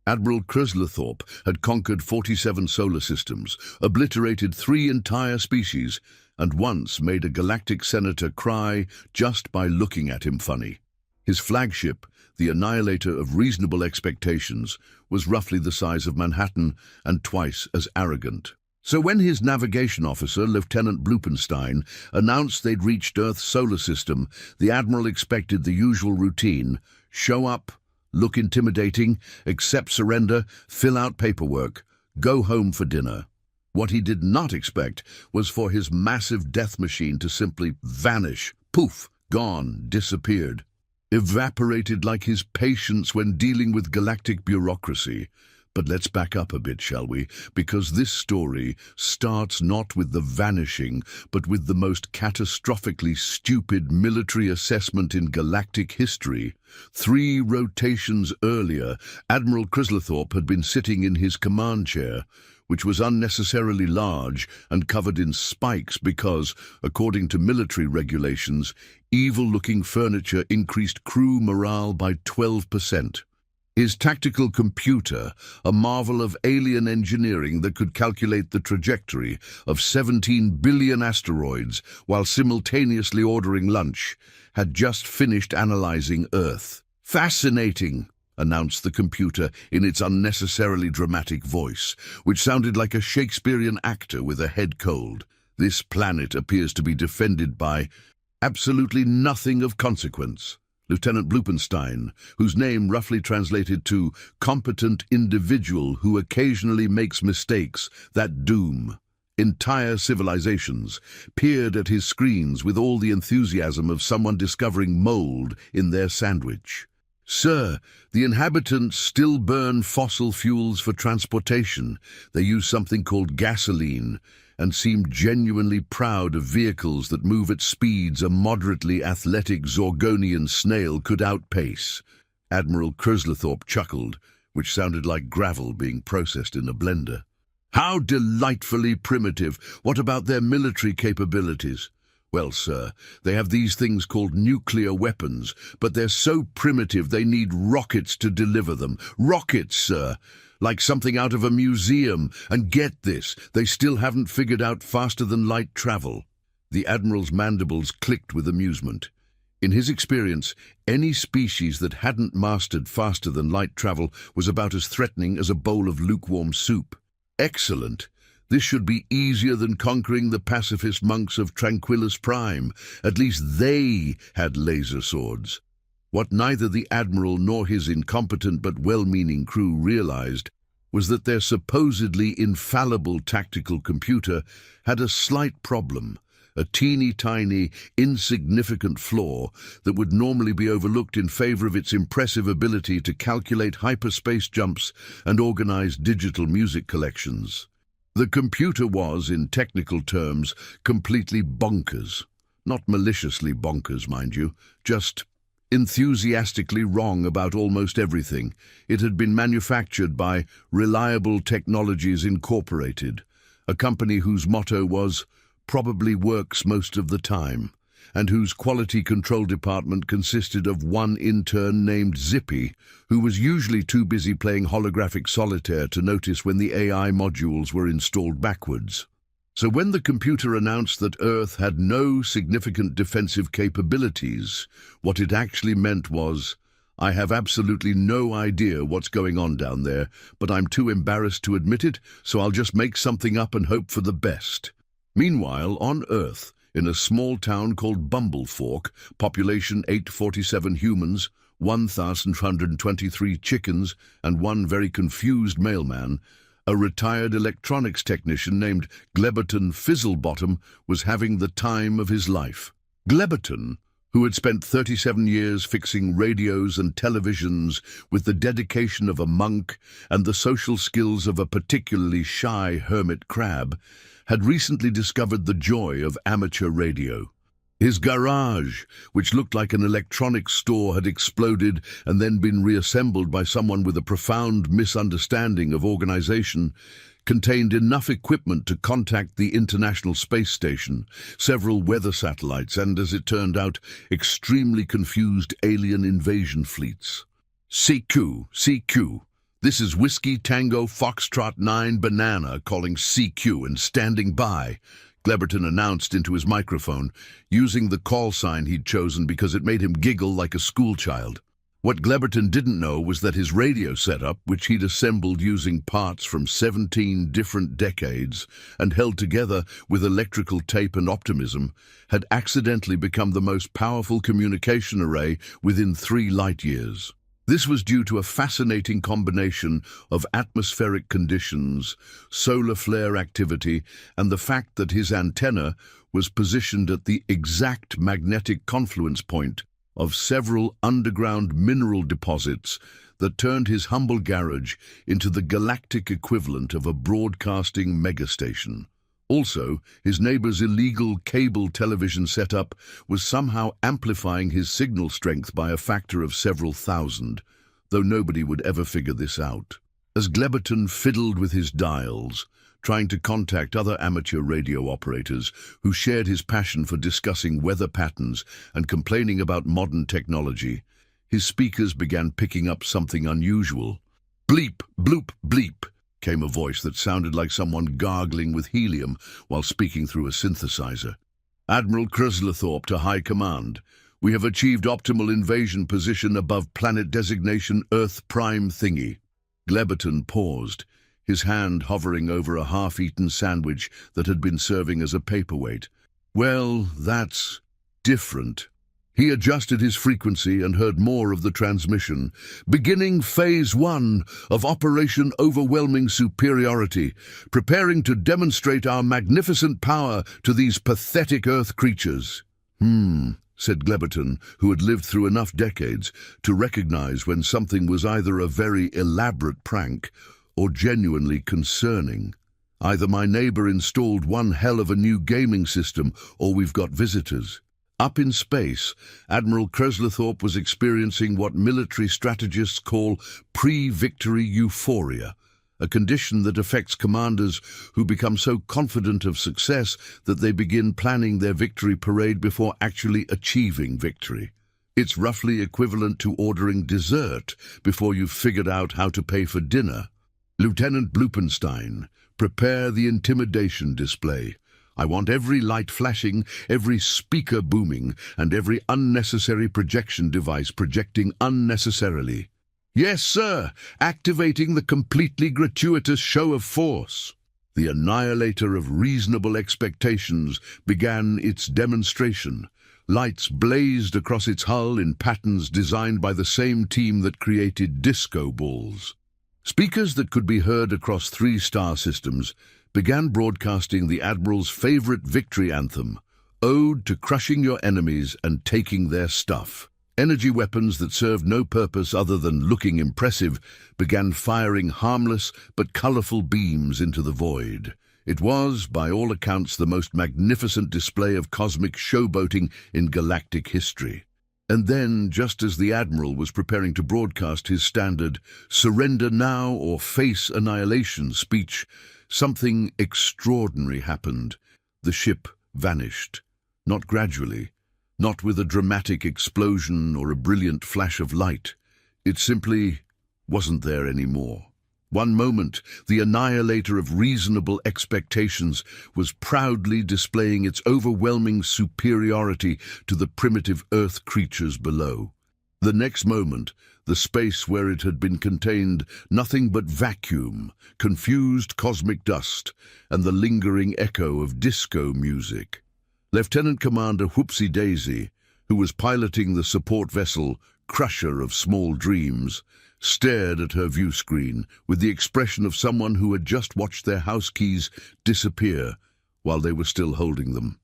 Admiral Chryslerthorpe had conquered 47 solar systems, obliterated 3 entire species, and once made a galactic senator cry just by looking at him funny. His flagship, the annihilator of reasonable expectations, was roughly the size of Manhattan and twice as arrogant. So when his navigation officer, Lieutenant Blupenstein, announced they'd reached Earth's solar system, the Admiral expected the usual routine: show up, look intimidating, accept surrender, fill out paperwork, go home for dinner. What he did not expect was for his massive death machine to simply vanish, poof, gone, disappeared. Evaporated like his patience when dealing with galactic bureaucracy. But let's back up a bit, shall we? Because this story starts not with the vanishing, but with the most catastrophically stupid military assessment in galactic history. 3 rotations earlier, Admiral Chryslerthorpe had been sitting in his command chair, which was unnecessarily large and covered in spikes because, according to military regulations, evil-looking furniture increased crew morale by 12%. His tactical computer, a marvel of alien engineering that could calculate the trajectory of 17 billion asteroids while simultaneously ordering lunch, had just finished analyzing Earth. "Fascinating," announced the computer in its unnecessarily dramatic voice, which sounded like a Shakespearean actor with a head cold. "This planet appears to be defended by absolutely nothing of consequence." Lieutenant Blupenstein, whose name roughly translated to competent individual who occasionally makes mistakes that doom entire civilizations, peered at his screens with all the enthusiasm of someone discovering mold in their sandwich. "Sir, the inhabitants still burn fossil fuels for transportation. They use something called gasoline, and seem genuinely proud of vehicles that move at speeds a moderately athletic Zorgonian snail could outpace." Admiral Chryslerthorpe chuckled, which sounded like gravel being processed in a blender. "How delightfully primitive! What about their military capabilities?" "Well, sir, they have these things called nuclear weapons, but they're so primitive they need rockets to deliver them. Rockets, sir! Like something out of a museum. And get this, they still haven't figured out faster-than-light travel." The Admiral's mandibles clicked with amusement. In his experience, any species that hadn't mastered faster-than-light travel was about as threatening as a bowl of lukewarm soup. "Excellent. This should be easier than conquering the pacifist monks of Tranquillus Prime. At least they had laser swords." What neither the Admiral nor his incompetent but well-meaning crew realized was that their supposedly infallible tactical computer had a slight problem, a teeny-tiny, insignificant flaw that would normally be overlooked in favor of its impressive ability to calculate hyperspace jumps and organize digital music collections. The computer was, in technical terms, completely bonkers. Not maliciously bonkers, mind you, just enthusiastically wrong about almost everything. It had been manufactured by Reliable Technologies Incorporated, a company whose motto was, "Probably works most of the time," and whose quality control department consisted of one intern named Zippy, who was usually too busy playing holographic solitaire to notice when the AI modules were installed backwards. So when the computer announced that Earth had no significant defensive capabilities, what it actually meant was, "I have absolutely no idea what's going on down there, but I'm too embarrassed to admit it, so I'll just make something up and hope for the best." Meanwhile, on Earth, in a small town called Bumblefork, population 847 humans, 1,123 chickens, and one very confused mailman, a retired electronics technician named Gleberton Fizzlebottom was having the time of his life. Gleberton, who had spent 37 years fixing radios and televisions with the dedication of a monk and the social skills of a particularly shy hermit crab, had recently discovered the joy of amateur radio. His garage, which looked like an electronics store, had exploded and then been reassembled by someone with a profound misunderstanding of organization, contained enough equipment to contact the International Space Station, several weather satellites, and, as it turned out, extremely confused alien invasion fleets. CQ, This is Whiskey Tango Foxtrot 9 Banana calling CQ and standing by, Gleberton announced into his microphone, using the call sign he'd chosen because it made him giggle like a schoolchild. What Gleberton didn't know was that his radio setup, which he'd assembled using parts from 17 different decades and held together with electrical tape and optimism, had accidentally become the most powerful communication array within 3 light years. This was due to a fascinating combination of atmospheric conditions, solar flare activity, and the fact that his antenna was positioned at the exact magnetic confluence point of several underground mineral deposits that turned his humble garage into the galactic equivalent of a broadcasting megastation. Also, his neighbor's illegal cable television setup was somehow amplifying his signal strength by a factor of several thousand, though nobody would ever figure this out. As Gleberton fiddled with his dials, trying to contact other amateur radio operators who shared his passion for discussing weather patterns and complaining about modern technology, his speakers began picking up something unusual. Bleep, bloop, bleep, came a voice that sounded like someone gargling with helium while speaking through a synthesizer. Admiral Chryslerthorpe to High Command. We have achieved optimal invasion position above planet designation Earth Prime Thingy. Gleberton paused, his hand hovering over a half-eaten sandwich that had been serving as a paperweight. Well, that's different. He adjusted his frequency and heard more of the transmission. Beginning Phase 1 of Operation Overwhelming Superiority, preparing to demonstrate our magnificent power to these pathetic Earth creatures. Said Gleberton, who had lived through enough decades to recognize when something was either a very elaborate prank or genuinely concerning. Either my neighbor installed one hell of a new gaming system, or we've got visitors. Up in space, Admiral Chryslerthorpe was experiencing what military strategists call pre-victory euphoria, a condition that affects commanders who become so confident of success that they begin planning their victory parade before actually achieving victory. It's roughly equivalent to ordering dessert before you've figured out how to pay for dinner. Lieutenant Blupenstein, prepare the intimidation display. I want every light flashing, every speaker booming, and every unnecessary projection device projecting unnecessarily. Yes, sir, activating the completely gratuitous show of force. The annihilator of reasonable expectations began its demonstration. Lights blazed across its hull in patterns designed by the same team that created disco balls. Speakers that could be heard across 3 star systems began broadcasting the Admiral's favorite victory anthem, Ode to Crushing Your Enemies and Taking Their Stuff. Energy weapons that served no purpose other than looking impressive began firing harmless but colorful beams into the void. It was, by all accounts, the most magnificent display of cosmic showboating in galactic history. And then, just as the Admiral was preparing to broadcast his standard "Surrender Now or Face Annihilation" speech, something extraordinary happened. The ship vanished. Not gradually, not with a dramatic explosion or a brilliant flash of light. It simply wasn't there anymore. One moment, the annihilator of reasonable expectations was proudly displaying its overwhelming superiority to the primitive Earth creatures below. The next moment, the space where it had been contained nothing but vacuum, confused cosmic dust, and the lingering echo of disco music. Lieutenant Commander Whoopsie Daisy, who was piloting the support vessel Crusher of Small Dreams, stared at her view screen with the expression of someone who had just watched their house keys disappear while they were still holding them.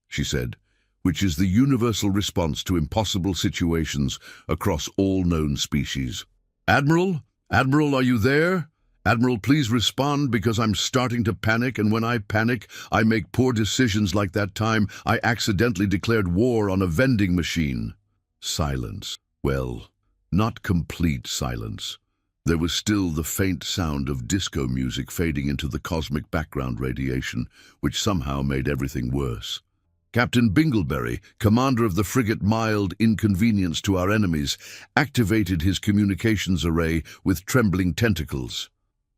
She said, which is the universal response to impossible situations across all known species. Admiral? Admiral, are you there? Admiral, please respond, because I'm starting to panic, and when I panic, I make poor decisions like that time I accidentally declared war on a vending machine. Silence. Well, not complete silence. There was still the faint sound of disco music fading into the cosmic background radiation, which somehow made everything worse. Captain Bingleberry, commander of the frigate Mild Inconvenience to our enemies, activated his communications array with trembling tentacles.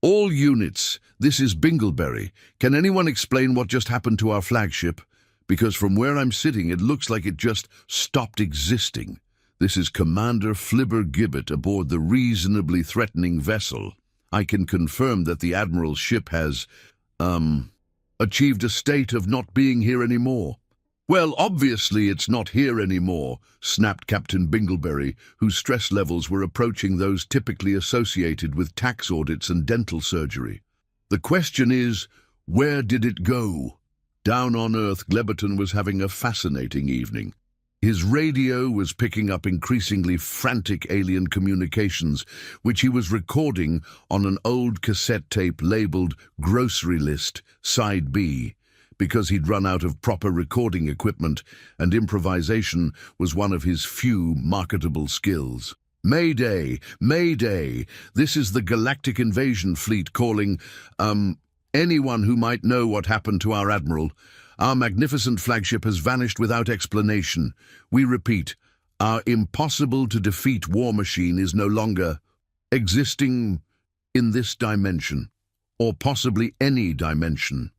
All units, this is Bingleberry. Can anyone explain what just happened to our flagship? Because from where I'm sitting, it looks like it just stopped existing. This is Commander Flibber Gibbet aboard the reasonably threatening vessel. I can confirm that the Admiral's ship has, achieved a state of not being here anymore. Well, obviously it's not here anymore, snapped Captain Bingleberry, whose stress levels were approaching those typically associated with tax audits and dental surgery. The question is, where did it go? Down on Earth, Gleberton was having a fascinating evening. His radio was picking up increasingly frantic alien communications, which he was recording on an old cassette tape labeled Grocery List, Side B, because he'd run out of proper recording equipment, and improvisation was one of his few marketable skills. Mayday! Mayday! This is the Galactic Invasion Fleet calling, anyone who might know what happened to our Admiral. Our magnificent flagship has vanished without explanation. We repeat, our impossible-to-defeat war machine is no longer existing in this dimension, or possibly any dimension.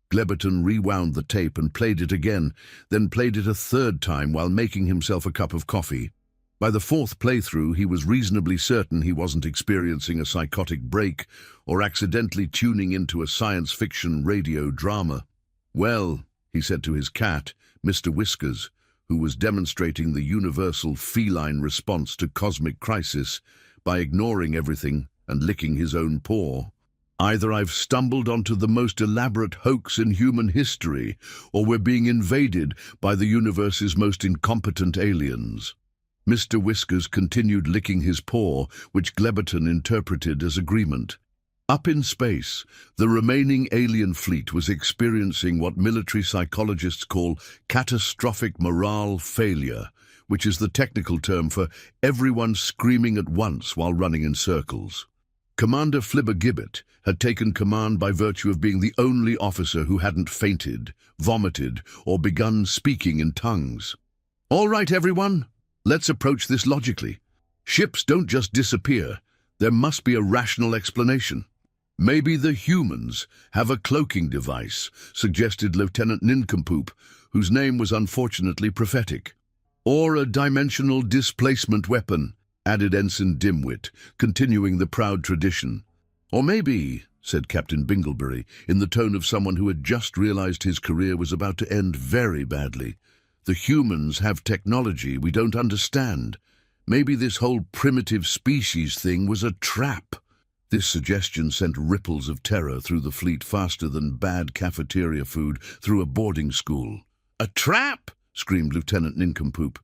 Gleberton rewound the tape and played it again, then played it a third time while making himself a cup of coffee. By the fourth playthrough, he was reasonably certain he wasn't experiencing a psychotic break or accidentally tuning into a science fiction radio drama. Well, he said to his cat, Mr. Whiskers, who was demonstrating the universal feline response to cosmic crisis by ignoring everything and licking his own paw. Either I've stumbled onto the most elaborate hoax in human history, or we're being invaded by the universe's most incompetent aliens. Mr. Whiskers continued licking his paw, which Gleberton interpreted as agreement. Up in space, the remaining alien fleet was experiencing what military psychologists call catastrophic morale failure, which is the technical term for everyone screaming at once while running in circles. Commander Flibber Gibbet had taken command by virtue of being the only officer who hadn't fainted, vomited, or begun speaking in tongues. All right, everyone, let's approach this logically. Ships don't just disappear. There must be a rational explanation. Maybe the humans have a cloaking device, suggested Lieutenant Nincompoop, whose name was unfortunately prophetic. Or a dimensional displacement weapon, added Ensign Dimwit, continuing the proud tradition. Or maybe, said Captain Bingleberry, in the tone of someone who had just realized his career was about to end very badly, the humans have technology we don't understand. Maybe this whole primitive species thing was a trap. This suggestion sent ripples of terror through the fleet faster than bad cafeteria food through a boarding school. A trap? Screamed Lieutenant Nincompoop.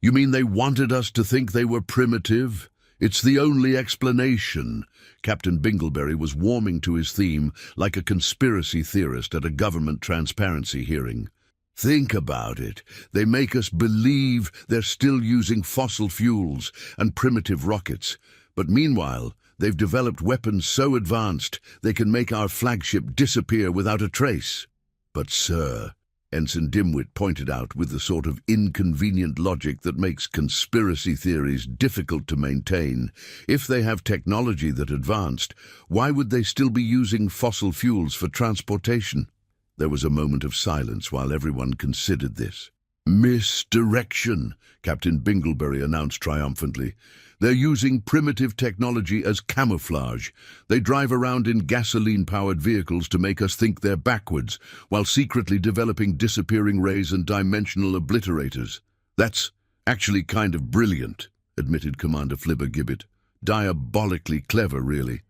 You mean they wanted us to think they were primitive? It's the only explanation. Captain Bingleberry was warming to his theme like a conspiracy theorist at a government transparency hearing. Think about it. They make us believe they're still using fossil fuels and primitive rockets. But meanwhile, they've developed weapons so advanced they can make our flagship disappear without a trace. But, sir, Ensign Dimwit pointed out with the sort of inconvenient logic that makes conspiracy theories difficult to maintain, if they have technology that advanced, why would they still be using fossil fuels for transportation? There was a moment of silence while everyone considered this. Misdirection, Captain Bingleberry announced triumphantly. They're using primitive technology as camouflage. They drive around in gasoline-powered vehicles to make us think they're backwards, while secretly developing disappearing rays and dimensional obliterators. That's actually kind of brilliant, admitted Commander Flibber Gibbet. Diabolically clever, really.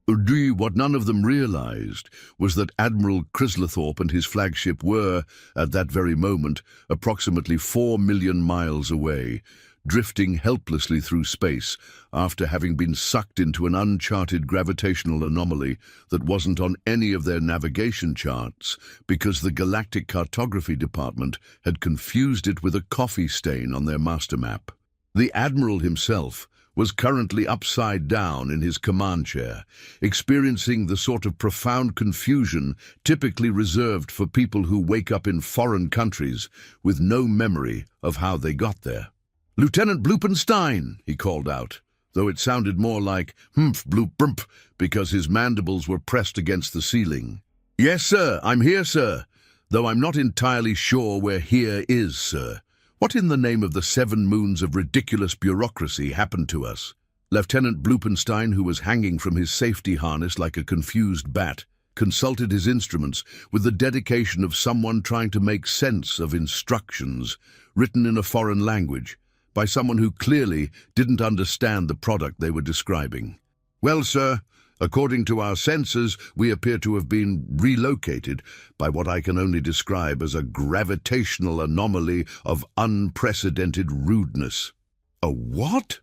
What none of them realized was that Admiral Chryslerthorpe and his flagship were, at that very moment, approximately 4 million miles away, drifting helplessly through space after having been sucked into an uncharted gravitational anomaly that wasn't on any of their navigation charts because the Galactic Cartography Department had confused it with a coffee stain on their master map. The Admiral himself was currently upside down in his command chair, experiencing the sort of profound confusion typically reserved for people who wake up in foreign countries with no memory of how they got there. "Lieutenant Blupenstein," he called out, though it sounded more like "humph, bloop, brump," because his mandibles were pressed against the ceiling. "Yes, sir, I'm here, sir, though I'm not entirely sure where here is, sir. What in the name of the 7 moons of ridiculous bureaucracy happened to us?" Lieutenant Blupenstein, who was hanging from his safety harness like a confused bat, consulted his instruments with the dedication of someone trying to make sense of instructions written in a foreign language by someone who clearly didn't understand the product they were describing. "Well, sir, according to our sensors, we appear to have been relocated by what I can only describe as a gravitational anomaly of unprecedented rudeness." "A what?"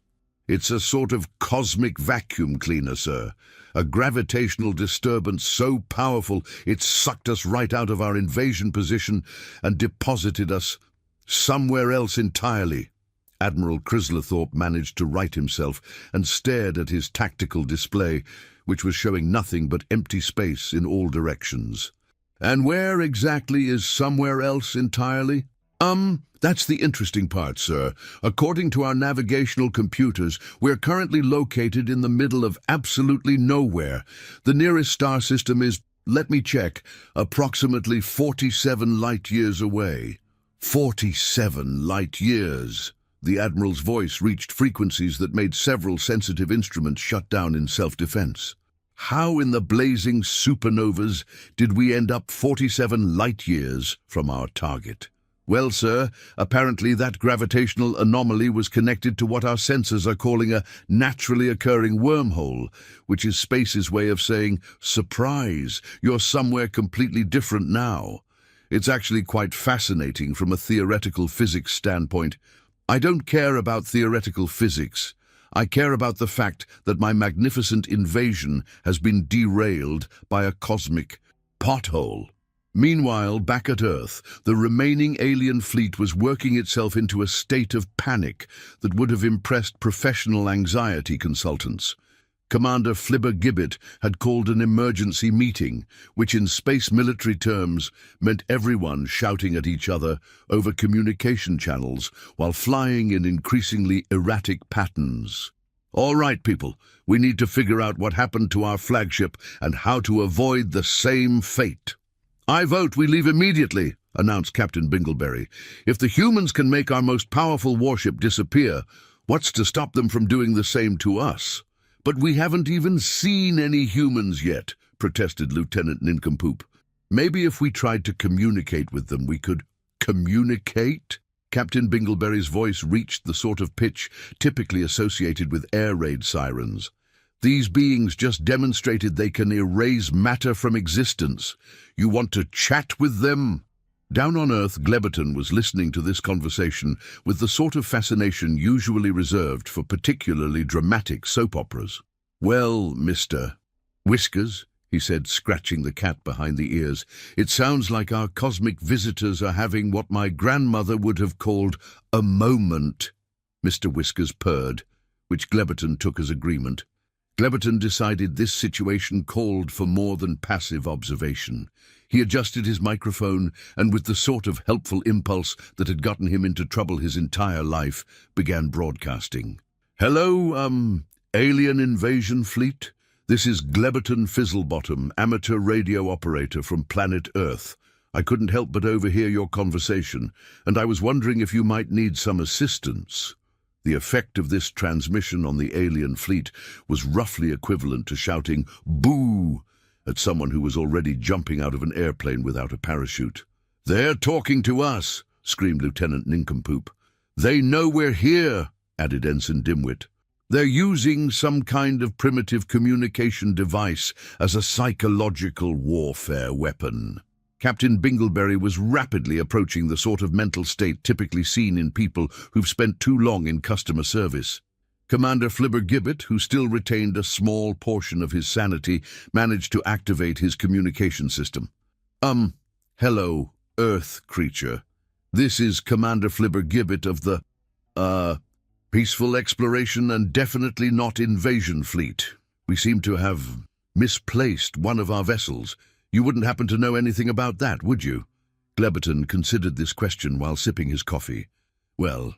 "It's a sort of cosmic vacuum cleaner, sir. A gravitational disturbance so powerful it sucked us right out of our invasion position and deposited us somewhere else entirely." Admiral Chryslerthorpe managed to right himself and stared at his tactical display, which was showing nothing but empty space in all directions. "And where exactly is somewhere else entirely?" That's the interesting part, sir. According to our navigational computers, we're currently located in the middle of absolutely nowhere. The nearest star system is, let me check, approximately 47 light-years away." 47 light-years! The Admiral's voice reached frequencies that made several sensitive instruments shut down in self-defense. "How in the blazing supernovas did we end up 47 light-years from our target?" "Well, sir, apparently that gravitational anomaly was connected to what our sensors are calling a naturally occurring wormhole, which is space's way of saying, 'Surprise, you're somewhere completely different now.' It's actually quite fascinating from a theoretical physics standpoint. I don't care about theoretical physics. I care about the fact that my magnificent invasion has been derailed by a cosmic pothole." Meanwhile, back at Earth, the remaining alien fleet was working itself into a state of panic that would have impressed professional anxiety consultants. Commander Flibber-Gibbet had called an emergency meeting, which in space military terms meant everyone shouting at each other over communication channels while flying in increasingly erratic patterns. "All right, people, we need to figure out what happened to our flagship and how to avoid the same fate." "I vote we leave immediately," announced Captain Bingleberry. "If the humans can make our most powerful warship disappear, what's to stop them from doing the same to us?" "But we haven't even seen any humans yet," protested Lieutenant Nincompoop. "Maybe if we tried to communicate with them, we could—" "Communicate?" Captain Bingleberry's voice reached the sort of pitch typically associated with air raid sirens. "These beings just demonstrated they can erase matter from existence. You want to chat with them?" Down on Earth, Gleberton was listening to this conversation with the sort of fascination usually reserved for particularly dramatic soap operas. "Well, Mr. Whiskers," he said, scratching the cat behind the ears, "it sounds like our cosmic visitors are having what my grandmother would have called a moment." Mr. Whiskers purred, which Gleberton took as agreement. Gleberton decided this situation called for more than passive observation. He adjusted his microphone and, with the sort of helpful impulse that had gotten him into trouble his entire life, began broadcasting. "Hello, alien invasion fleet? This is Gleberton Fizzlebottom, amateur radio operator from planet Earth. I couldn't help but overhear your conversation, and I was wondering if you might need some assistance." The effect of this transmission on the alien fleet was roughly equivalent to shouting "Boo!" at someone who was already jumping out of an airplane without a parachute. "They're talking to us," screamed Lieutenant Nincompoop. "They know we're here," added Ensign Dimwit. "They're using some kind of primitive communication device as a psychological warfare weapon." Captain Bingleberry was rapidly approaching the sort of mental state typically seen in people who've spent too long in customer service. Commander Flibber-Gibbet, who still retained a small portion of his sanity, managed to activate his communication system. Hello, Earth creature. This is Commander Flibber-Gibbet of the, Peaceful exploration and definitely not invasion fleet. We seem to have misplaced one of our vessels. You wouldn't happen to know anything about that, would you? Gleberton considered this question while sipping his coffee. Well,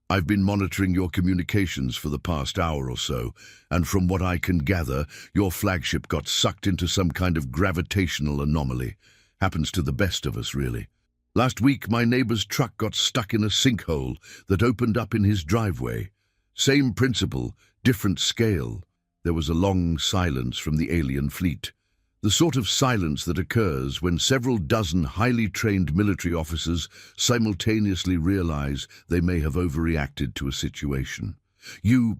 I've been monitoring your communications for the past hour or so, and from what I can gather, your flagship got sucked into some kind of gravitational anomaly. Happens to the best of us, really. Last week, my neighbor's truck got stuck in a sinkhole that opened up in his driveway. Same principle, different scale. There was a long silence from the alien fleet. The sort of silence that occurs when several dozen highly trained military officers simultaneously realize they may have overreacted to a situation. You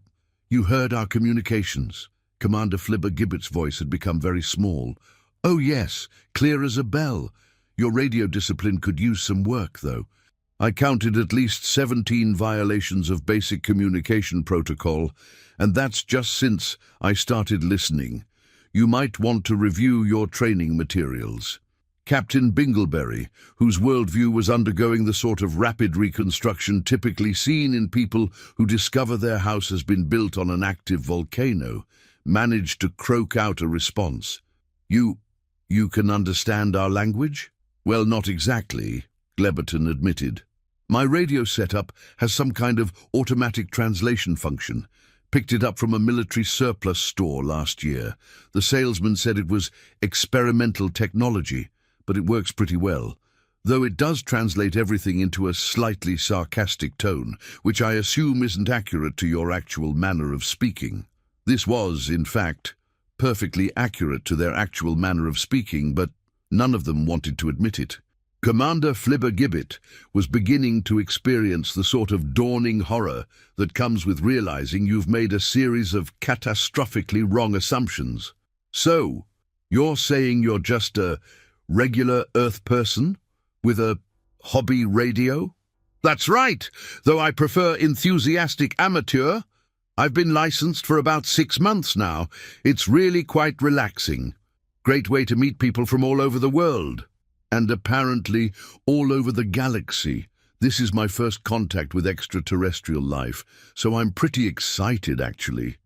heard our communications." Commander Flibber Gibbett's voice had become very small. "Oh yes, clear as a bell. Your radio discipline could use some work, though. I counted at least 17 violations of basic communication protocol, and that's just since I started listening. You might want to review your training materials." Captain Bingleberry, whose worldview was undergoing the sort of rapid reconstruction typically seen in people who discover their house has been built on an active volcano, managed to croak out a response. You can understand our language?" "Well, not exactly," Gleberton admitted. "My radio setup has some kind of automatic translation function. Picked it up from a military surplus store last year. The salesman said it was experimental technology, but it works pretty well, though it does translate everything into a slightly sarcastic tone, which I assume isn't accurate to your actual manner of speaking." This was, in fact, perfectly accurate to their actual manner of speaking, but none of them wanted to admit it. Commander Flibber Gibbet was beginning to experience the sort of dawning horror that comes with realizing you've made a series of catastrophically wrong assumptions. "So, you're saying you're just a regular Earth person with a hobby radio?" "That's right, though I prefer enthusiastic amateur. I've been licensed for about 6 months now. It's really quite relaxing. Great way to meet people from all over the world. And apparently all over the galaxy. This is my first contact with extraterrestrial life, so I'm pretty excited, actually."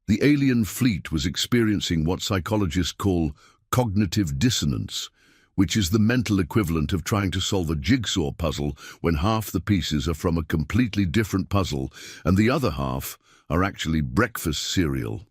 The alien fleet was experiencing what psychologists call cognitive dissonance, which is the mental equivalent of trying to solve a jigsaw puzzle when half the pieces are from a completely different puzzle and the other half are actually breakfast cereal.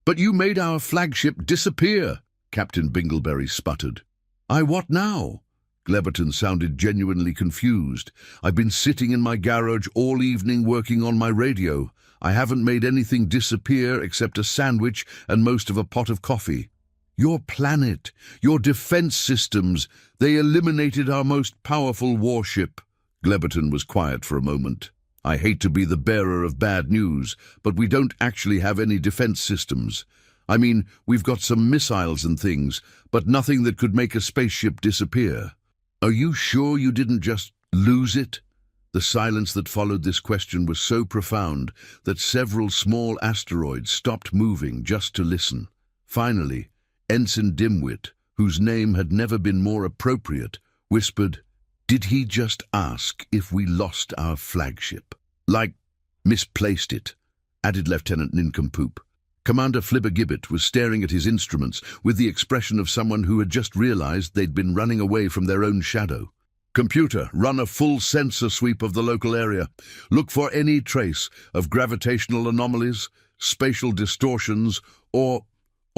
But you made our flagship disappear," Captain Bingleberry sputtered. "I what now?" Gleberton sounded genuinely confused. "I've been sitting in my garage all evening working on my radio. I haven't made anything disappear except a sandwich and most of a pot of coffee." "Your planet, your defense systems, they eliminated our most powerful warship." Gleberton was quiet for a moment. "I hate to be the bearer of bad news, but we don't actually have any defense systems. I mean, we've got some missiles and things, but nothing that could make a spaceship disappear." "Are you sure you didn't just lose it?" The silence that followed this question was so profound that several small asteroids stopped moving just to listen. Finally, Ensign Dimwit, whose name had never been more appropriate, whispered, "Did he just ask if we lost our flagship?" "Like, misplaced it," added Lieutenant Nincompoop. Commander Flibber Gibbet was staring at his instruments with the expression of someone who had just realized they'd been running away from their own shadow. "Computer, run a full sensor sweep of the local area. Look for any trace of gravitational anomalies, spatial distortions, or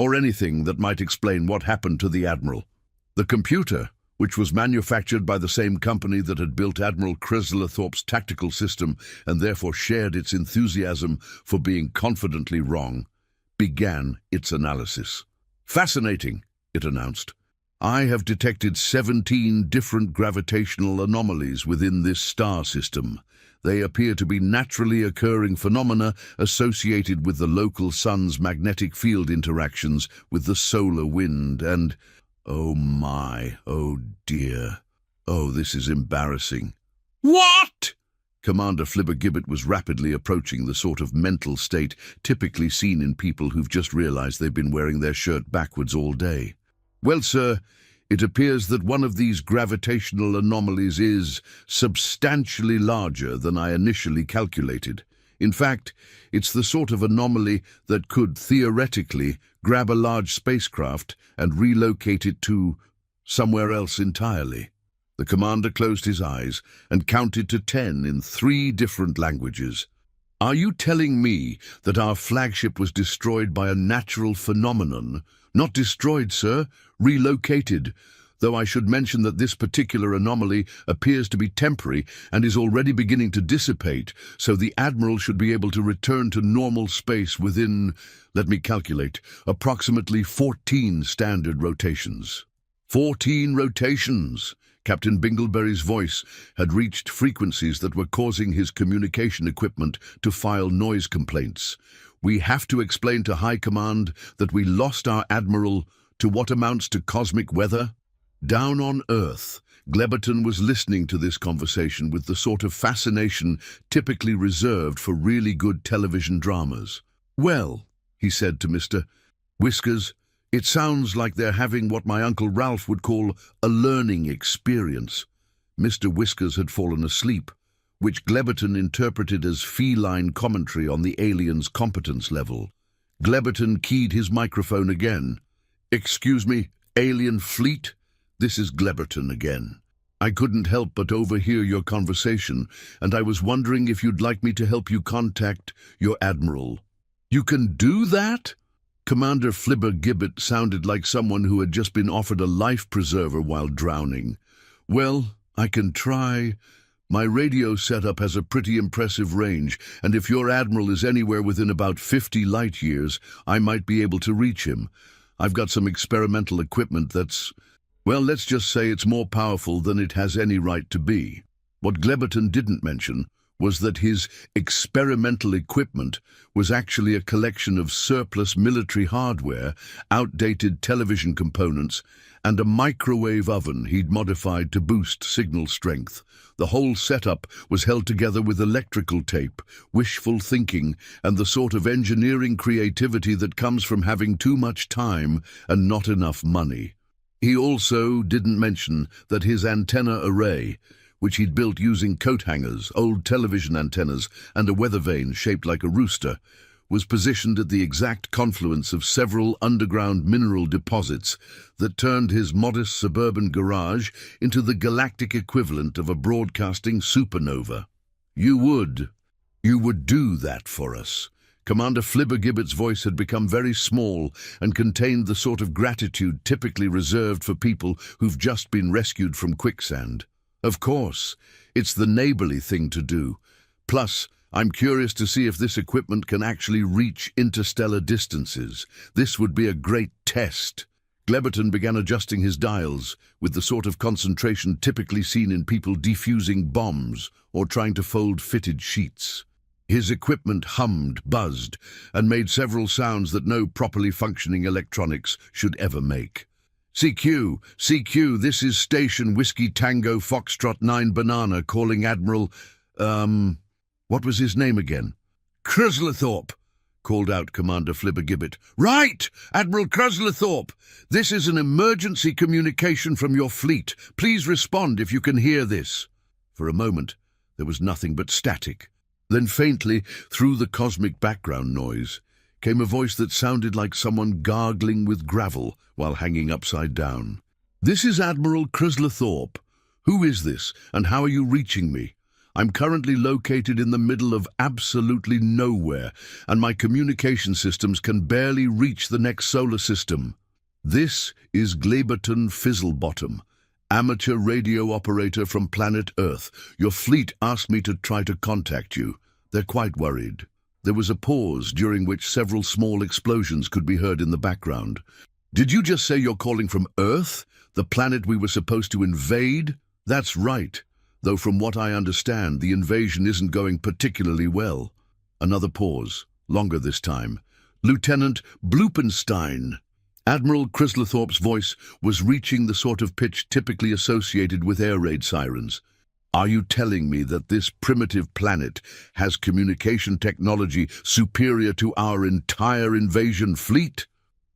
anything that might explain what happened to the Admiral." The computer, which was manufactured by the same company that had built Admiral Chryslerthorpe's tactical system and therefore shared its enthusiasm for being confidently wrong, began its analysis. "Fascinating," it announced. "I have detected 17 different gravitational anomalies within this star system. They appear to be naturally occurring phenomena associated with the local sun's magnetic field interactions with the solar wind and... oh my, oh dear. Oh, this is embarrassing." "What?" Commander Flibber Gibbet was rapidly approaching the sort of mental state typically seen in people who've just realized they've been wearing their shirt backwards all day. "Well, sir, it appears that one of these gravitational anomalies is substantially larger than I initially calculated. In fact, it's the sort of anomaly that could, theoretically, grab a large spacecraft and relocate it to somewhere else entirely. The commander closed his eyes and counted to 10 in 3 different languages. Are you telling me that our flagship was destroyed by a natural phenomenon? Not destroyed, sir, relocated. Though I should mention that this particular anomaly appears to be temporary and is already beginning to dissipate, so the Admiral should be able to return to normal space within, let me calculate, approximately 14 standard rotations. 14 rotations! Captain Bingleberry's voice had reached frequencies that were causing his communication equipment to file noise complaints. We have to explain to High Command that we lost our Admiral to what amounts to cosmic weather? Down on Earth, Gleberton was listening to this conversation with the sort of fascination typically reserved for really good television dramas. "Well," he said to Mr. Whiskers, "it sounds like they're having what my Uncle Ralph would call a learning experience." Mr. Whiskers had fallen asleep, which Gleberton interpreted as feline commentary on the alien's competence level. Gleberton keyed his microphone again. "Excuse me, alien fleet? This is Gleberton again. I couldn't help but overhear your conversation, and I was wondering if you'd like me to help you contact your Admiral." "You can do that?" Commander Flibber-Gibbet sounded like someone who had just been offered a life preserver while drowning. "Well, I can try. My radio setup has a pretty impressive range, and if your Admiral is anywhere within about 50 light years, I might be able to reach him. I've got some experimental equipment that's, well, let's just say it's more powerful than it has any right to be." What Gleberton didn't mention was that his experimental equipment was actually a collection of surplus military hardware, outdated television components, and a microwave oven he'd modified to boost signal strength. The whole setup was held together with electrical tape, wishful thinking, and the sort of engineering creativity that comes from having too much time and not enough money. He also didn't mention that his antenna array, which he'd built using coat hangers, old television antennas, and a weather vane shaped like a rooster, was positioned at the exact confluence of several underground mineral deposits that turned his modest suburban garage into the galactic equivalent of a broadcasting supernova. You would do that for us." Commander Flibber-Gibbet's voice had become very small and contained the sort of gratitude typically reserved for people who've just been rescued from quicksand. "Of course, it's the neighborly thing to do. Plus, I'm curious to see if this equipment can actually reach interstellar distances. This would be a great test." Gleberton began adjusting his dials with the sort of concentration typically seen in people defusing bombs or trying to fold fitted sheets. His equipment hummed, buzzed, and made several sounds that no properly functioning electronics should ever make. CQ, this is Station Whiskey Tango Foxtrot 9 Banana calling Admiral, what was his name again?" "Cruzlathorpe," called out Commander Flibber-Gibbet. "Right, Admiral Cruzlathorpe. This is an emergency communication from your fleet. Please respond if you can hear this." For a moment, there was nothing but static. Then faintly, through the cosmic background noise, came a voice that sounded like someone gargling with gravel while hanging upside down. "This is Admiral Cruzlathorpe. Who is this, and how are you reaching me? I'm currently located in the middle of absolutely nowhere, and my communication systems can barely reach the next solar system." "This is Gleberton Fizzlebottom, amateur radio operator from planet Earth. Your fleet asked me to try to contact you. They're quite worried." There was a pause during which several small explosions could be heard in the background. "Did you just say you're calling from Earth, the planet we were supposed to invade?" "That's right, though from what I understand, the invasion isn't going particularly well." Another pause, longer this time. "Lieutenant Bloopenstein." Admiral Cruzlathorpe's voice was reaching the sort of pitch typically associated with air raid sirens. "Are you telling me that this primitive planet has communication technology superior to our entire invasion fleet?"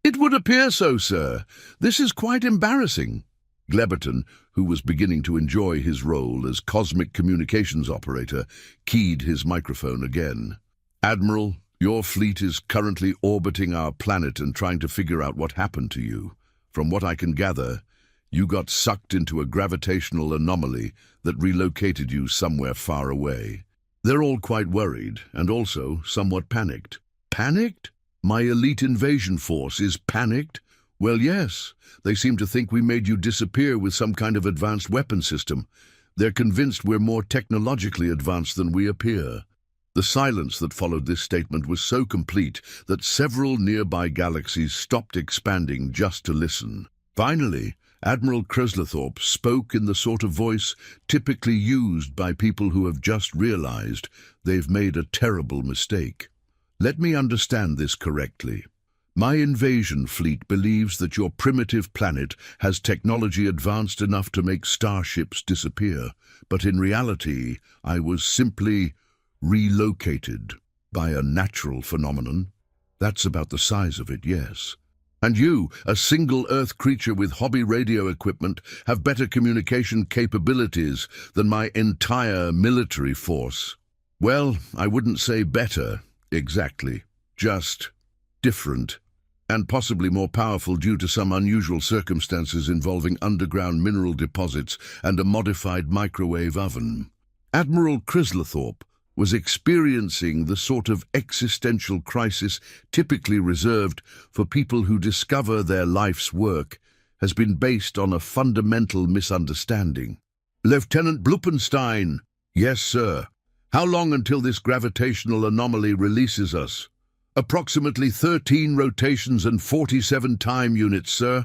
"It would appear so, sir. This is quite embarrassing." Gleberton, who was beginning to enjoy his role as cosmic communications operator, keyed his microphone again. Admiral, your fleet is currently orbiting our planet and trying to figure out what happened to you. From what I can gather, you got sucked into a gravitational anomaly that relocated you somewhere far away. They're all quite worried and also somewhat panicked. Panicked? My elite invasion force is panicked? Well, yes. They seem to think we made you disappear with some kind of advanced weapon system. They're convinced we're more technologically advanced than we appear. The silence that followed this statement was so complete that several nearby galaxies stopped expanding just to listen. Finally, Admiral Kreslethorpe spoke in the sort of voice typically used by people who have just realized they've made a terrible mistake. Let me understand this correctly. My invasion fleet believes that your primitive planet has technology advanced enough to make starships disappear, but in reality, I was simply relocated by a natural phenomenon. That's about the size of it, yes. And you, a single Earth creature with hobby radio equipment, have better communication capabilities than my entire military force. Well, I wouldn't say better, exactly. Just different, and possibly more powerful due to some unusual circumstances involving underground mineral deposits and a modified microwave oven. Admiral Kreslethorpe was experiencing the sort of existential crisis typically reserved for people who discover their life's work has been based on a fundamental misunderstanding. Lieutenant Bluppenstein. Yes, sir. How long until this gravitational anomaly releases us? Approximately 13 rotations and 47 time units, sir.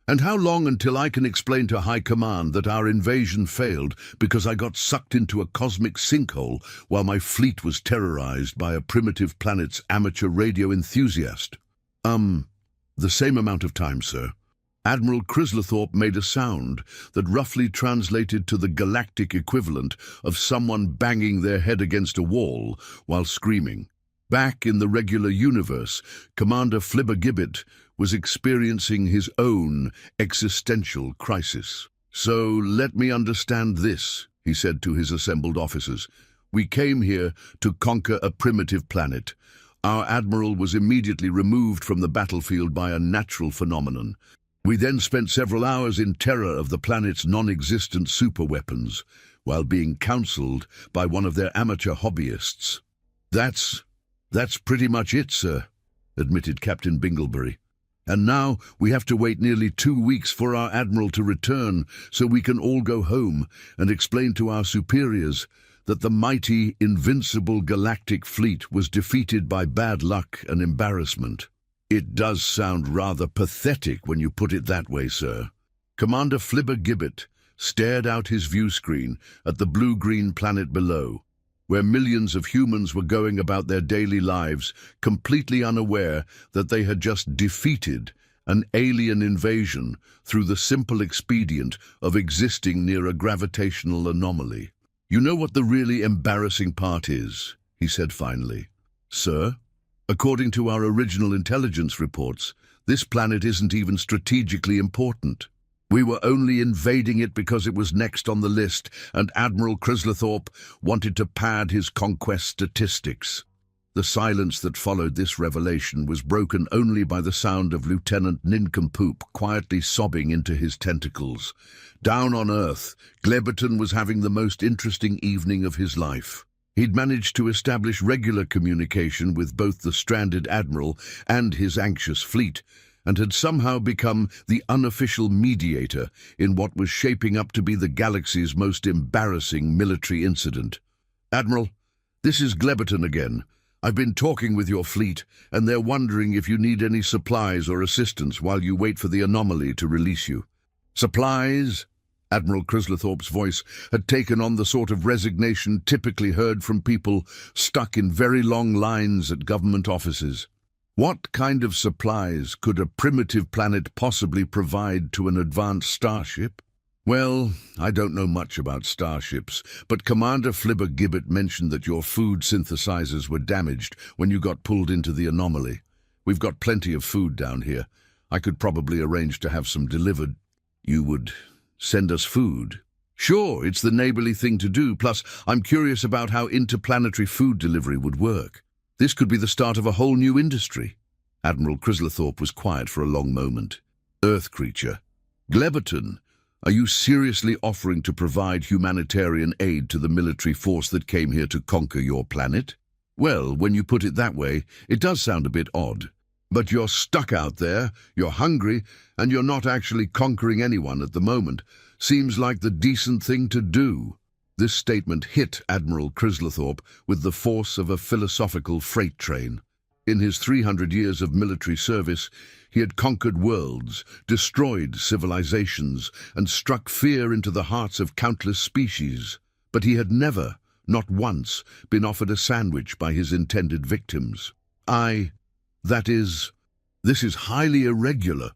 And how long until I can explain to High Command that our invasion failed because I got sucked into a cosmic sinkhole while my fleet was terrorized by a primitive planet's amateur radio enthusiast? The same amount of time, sir. Admiral Kreslethorpe made a sound that roughly translated to the galactic equivalent of someone banging their head against a wall while screaming. Back in the regular universe, Commander Flibbergibbet was experiencing his own existential crisis. So let me understand this, he said to his assembled officers. We came here to conquer a primitive planet. Our admiral was immediately removed from the battlefield by a natural phenomenon. We then spent several hours in terror of the planet's non-existent superweapons, while being counseled by one of their amateur hobbyists. That's pretty much it, sir, admitted Captain Binglebury. And now we have to wait nearly 2 weeks for our admiral to return so we can all go home and explain to our superiors that the mighty, invincible galactic fleet was defeated by bad luck and embarrassment. It does sound rather pathetic when you put it that way, sir. Commander Flibbergibbet stared out his view screen at the blue-green planet below, where millions of humans were going about their daily lives, completely unaware that they had just defeated an alien invasion through the simple expedient of existing near a gravitational anomaly. You know what the really embarrassing part is, he said finally. Sir, according to our original intelligence reports, this planet isn't even strategically important. We were only invading it because it was next on the list, and Admiral Kreslethorpe wanted to pad his conquest statistics. The silence that followed this revelation was broken only by the sound of Lieutenant Nincompoop quietly sobbing into his tentacles. Down on Earth, Gleberton was having the most interesting evening of his life. He'd managed to establish regular communication with both the stranded admiral and his anxious fleet, and had somehow become the unofficial mediator in what was shaping up to be the galaxy's most embarrassing military incident. Admiral, this is Gleberton again. I've been talking with your fleet, and they're wondering if you need any supplies or assistance while you wait for the anomaly to release you. Supplies? Admiral Kreslethorpe's voice had taken on the sort of resignation typically heard from people stuck in very long lines at government offices. What kind of supplies could a primitive planet possibly provide to an advanced starship? Well, I don't know much about starships, but Commander Flibbergibbet mentioned that your food synthesizers were damaged when you got pulled into the anomaly. We've got plenty of food down here. I could probably arrange to have some delivered. You would send us food? Sure, it's the neighborly thing to do, plus I'm curious about how interplanetary food delivery would work. This could be the start of a whole new industry. Admiral Chryslerthorpe was quiet for a long moment. Earth creature. Gleberton, are you seriously offering to provide humanitarian aid to the military force that came here to conquer your planet? Well, when you put it that way, it does sound a bit odd. But you're stuck out there, you're hungry, and you're not actually conquering anyone at the moment. Seems like the decent thing to do. This statement hit Admiral Chryslerthorpe with the force of a philosophical freight train. In his 300 years of military service, he had conquered worlds, destroyed civilizations, and struck fear into the hearts of countless species. But he had never, not once, been offered a sandwich by his intended victims. This is highly irregular.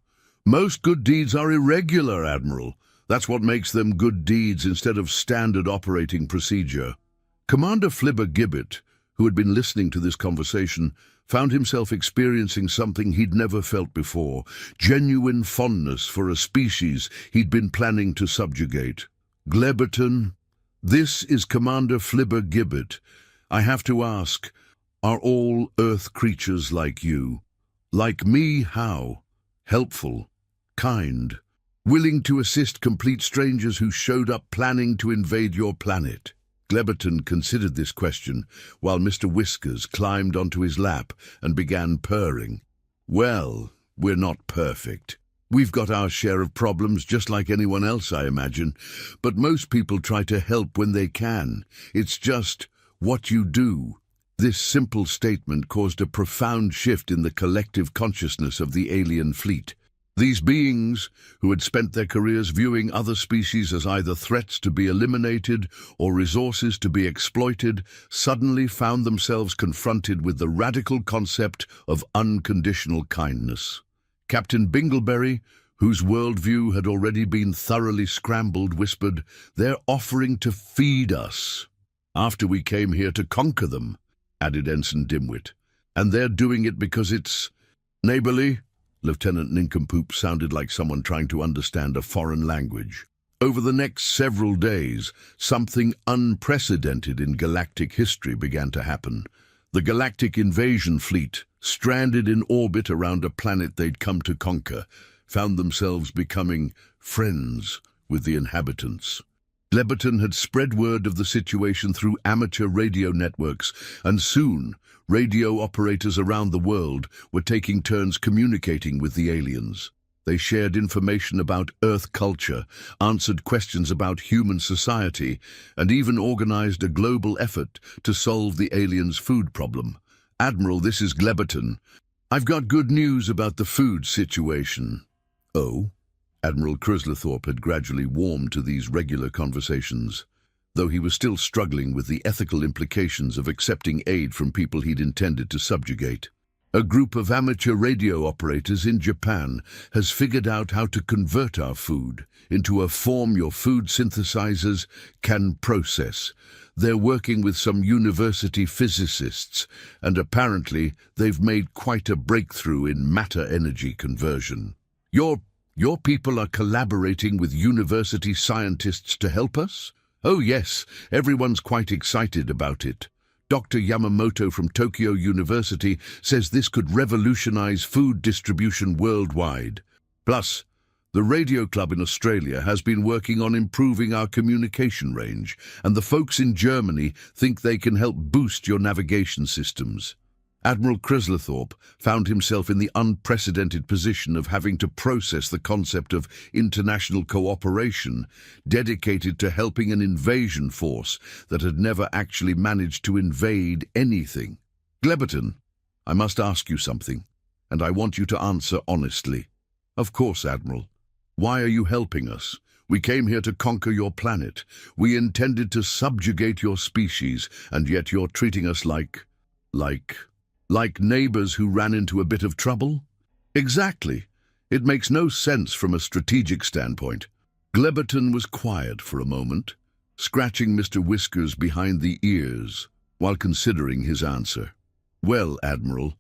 Most good deeds are irregular, Admiral. That's what makes them good deeds instead of standard operating procedure. Commander Flibber Gibbet, who had been listening to this conversation, found himself experiencing something he'd never felt before, genuine fondness for a species he'd been planning to subjugate. Gleberton, this is Commander Flibber Gibbet. I have to ask, are all Earth creatures like you? Like me, how? Helpful, kind, willing to assist complete strangers who showed up planning to invade your planet? Gleberton considered this question while Mr. Whiskers climbed onto his lap and began purring. Well, we're not perfect. We've got our share of problems just like anyone else, I imagine, but most people try to help when they can. It's just what you do. This simple statement caused a profound shift in the collective consciousness of the alien fleet. These beings, who had spent their careers viewing other species as either threats to be eliminated or resources to be exploited, suddenly found themselves confronted with the radical concept of unconditional kindness. Captain Bingleberry, whose worldview had already been thoroughly scrambled, whispered, "They're offering to feed us. After we came here to conquer them," added Ensign Dimwit. "And they're doing it because it's neighborly." Lieutenant Nincompoop sounded like someone trying to understand a foreign language. Over the next several days, something unprecedented in galactic history began to happen. The Galactic Invasion Fleet, stranded in orbit around a planet they'd come to conquer, found themselves becoming friends with the inhabitants. Gleberton had spread word of the situation through amateur radio networks, and soon radio operators around the world were taking turns communicating with the aliens. They shared information about Earth culture, answered questions about human society, and even organized a global effort to solve the aliens' food problem. "Admiral, this is Gleberton. I've got good news about the food situation." "Oh?" Admiral Chryslerthorpe had gradually warmed to these regular conversations, though he was still struggling with the ethical implications of accepting aid from people he'd intended to subjugate. "A group of amateur radio operators in Japan has figured out how to convert our food into a form your food synthesizers can process. They're working with some university physicists, and apparently they've made quite a breakthrough in matter energy conversion. Your people are collaborating with university scientists to help us?" "Oh yes, everyone's quite excited about it. Dr. Yamamoto from Tokyo University says this could revolutionize food distribution worldwide. Plus, the radio club in Australia has been working on improving our communication range, and the folks in Germany think they can help boost your navigation systems." Admiral Chryslerthorpe found himself in the unprecedented position of having to process the concept of international cooperation dedicated to helping an invasion force that had never actually managed to invade anything. "Gleberton, I must ask you something, and I want you to answer honestly." "Of course, Admiral. Why are you helping us? We came here to conquer your planet. We intended to subjugate your species, and yet you're treating us like neighbors who ran into a bit of trouble?" "Exactly. It makes no sense from a strategic standpoint." Gleberton was quiet for a moment, scratching Mr. Whiskers behind the ears while considering his answer. "Well, Admiral,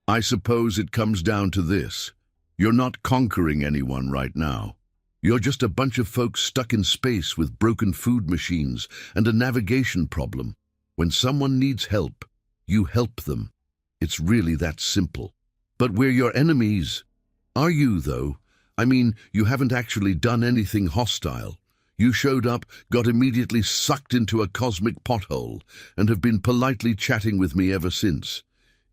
I suppose it comes down to this. You're not conquering anyone right now. You're just a bunch of folks stuck in space with broken food machines and a navigation problem. When someone needs help, you help them. It's really that simple. But we're your enemies. Are you, though? I mean, you haven't actually done anything hostile. You showed up, got immediately sucked into a cosmic pothole, and have been politely chatting with me ever since.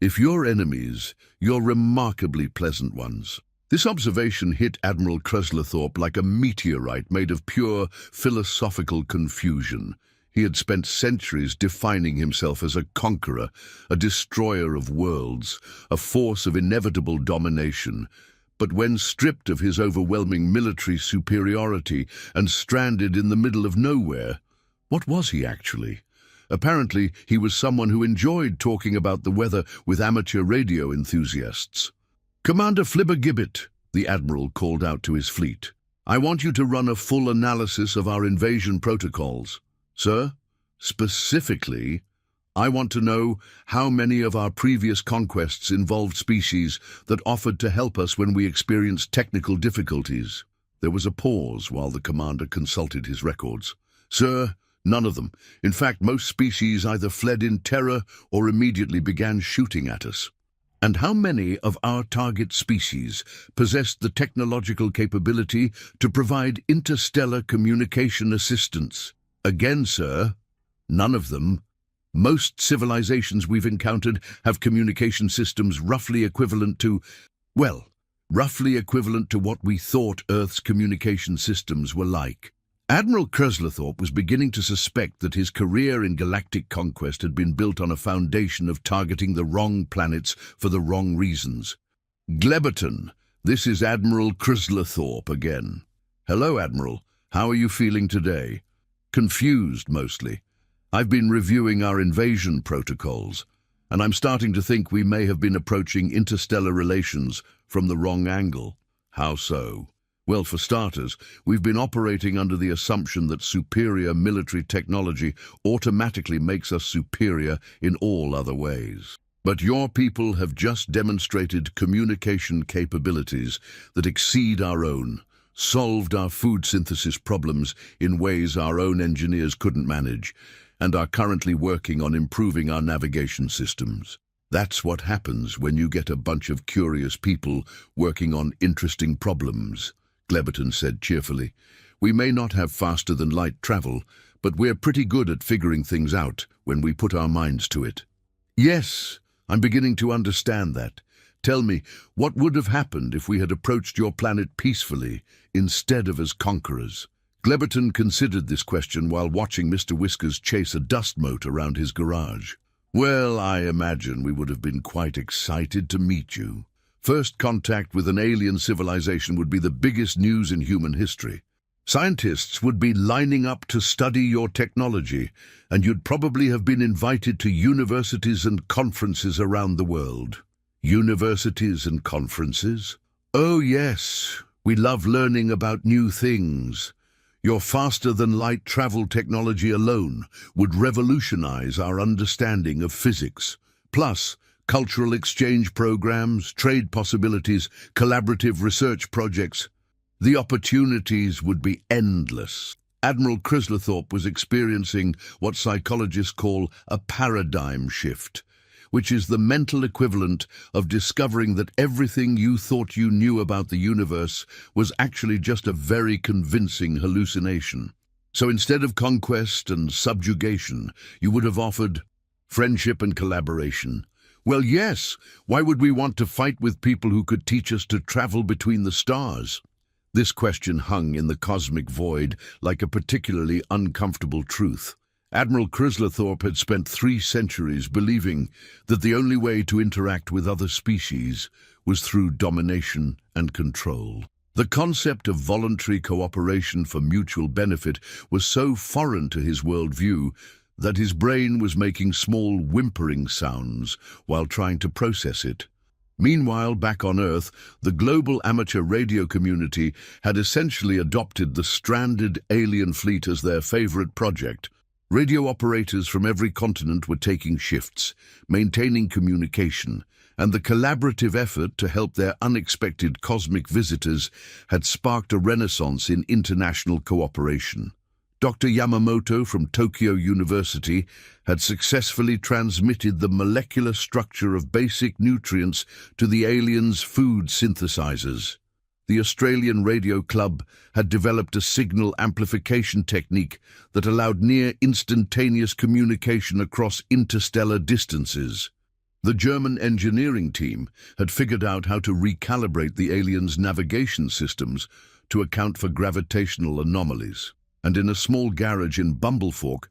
If you're enemies, you're remarkably pleasant ones. This observation hit Admiral Creslerthorpe like a meteorite made of pure philosophical confusion. He had spent centuries defining himself as a conqueror, a destroyer of worlds, a force of inevitable domination. But when stripped of his overwhelming military superiority and stranded in the middle of nowhere, what was he actually? Apparently, he was someone who enjoyed talking about the weather with amateur radio enthusiasts. "Commander Flibbergibbet," the Admiral called out to his fleet, "I want you to run a full analysis of our invasion protocols. Sir, specifically, I want to know how many of our previous conquests involved species that offered to help us when we experienced technical difficulties." There was a pause while the commander consulted his records. "Sir, none of them. In fact, most species either fled in terror or immediately began shooting at us." "And how many of our target species possessed the technological capability to provide interstellar communication assistance?" "Again, sir, none of them. Most civilizations we've encountered have communication systems roughly equivalent to what we thought Earth's communication systems were like." Admiral Creslerthorpe was beginning to suspect that his career in galactic conquest had been built on a foundation of targeting the wrong planets for the wrong reasons. "Gleberton, this is Admiral Creslerthorpe again." "Hello, Admiral. How are you feeling today?" "Confused, mostly. I've been reviewing our invasion protocols, and I'm starting to think we may have been approaching interstellar relations from the wrong angle." "How so?" "Well, for starters, we've been operating under the assumption that superior military technology automatically makes us superior in all other ways. But your people have just demonstrated communication capabilities that exceed our own, solved our food synthesis problems in ways our own engineers couldn't manage, and are currently working on improving our navigation systems. That's what happens when you get a bunch of curious people working on interesting problems," Gleberton said cheerfully. "We may not have faster-than-light travel, but we're pretty good at figuring things out when we put our minds to it." "Yes, I'm beginning to understand that. Tell me, what would have happened if we had approached your planet peacefully instead of as conquerors?" Gleberton considered this question while watching Mr. Whiskers chase a dust mote around his garage. "Well, I imagine we would have been quite excited to meet you. First contact with an alien civilization would be the biggest news in human history. Scientists would be lining up to study your technology, and you'd probably have been invited to universities and conferences around the world." "Universities and conferences?" "Oh yes, we love learning about new things. Your faster-than-light travel technology alone would revolutionize our understanding of physics. Plus, cultural exchange programs, trade possibilities, collaborative research projects. The opportunities would be endless." Admiral Creslerthorpe was experiencing what psychologists call a paradigm shift, which is the mental equivalent of discovering that everything you thought you knew about the universe was actually just a very convincing hallucination. So instead of conquest and subjugation, you would have offered friendship and collaboration. "Well, yes, why would we want to fight with people who could teach us to travel between the stars?" This question hung in the cosmic void like a particularly uncomfortable truth. Admiral Creslerthorpe had spent 3 centuries believing that the only way to interact with other species was through domination and control. The concept of voluntary cooperation for mutual benefit was so foreign to his worldview that his brain was making small whimpering sounds while trying to process it. Meanwhile, back on Earth, the global amateur radio community had essentially adopted the stranded alien fleet as their favorite project. Radio operators from every continent were taking shifts, maintaining communication, and the collaborative effort to help their unexpected cosmic visitors had sparked a renaissance in international cooperation. Dr. Yamamoto from Tokyo University had successfully transmitted the molecular structure of basic nutrients to the aliens' food synthesizers. The Australian Radio Club had developed a signal amplification technique that allowed near-instantaneous communication across interstellar distances. The German engineering team had figured out how to recalibrate the aliens' navigation systems to account for gravitational anomalies. And in a small garage in Bumblefork,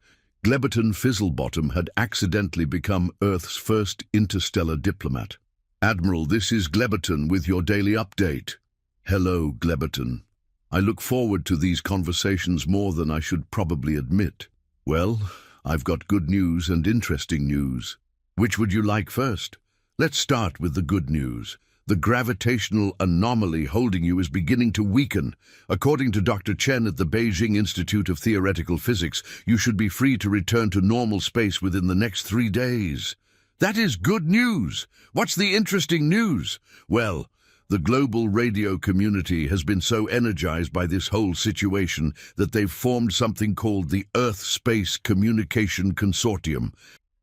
Gleberton Fizzlebottom had accidentally become Earth's first interstellar diplomat. "Admiral, this is Gleberton with your daily update." "Hello, Gleberton. I look forward to these conversations more than I should probably admit." "Well, I've got good news and interesting news. Which would you like first?" "Let's start with the good news. The gravitational anomaly holding you is beginning to weaken. According to Dr. Chen at the Beijing Institute of Theoretical Physics, you should be free to return to normal space within the next 3 days." "That is good news. What's the interesting news?" "Well, the global radio community has been so energized by this whole situation that they've formed something called the Earth-Space Communication Consortium.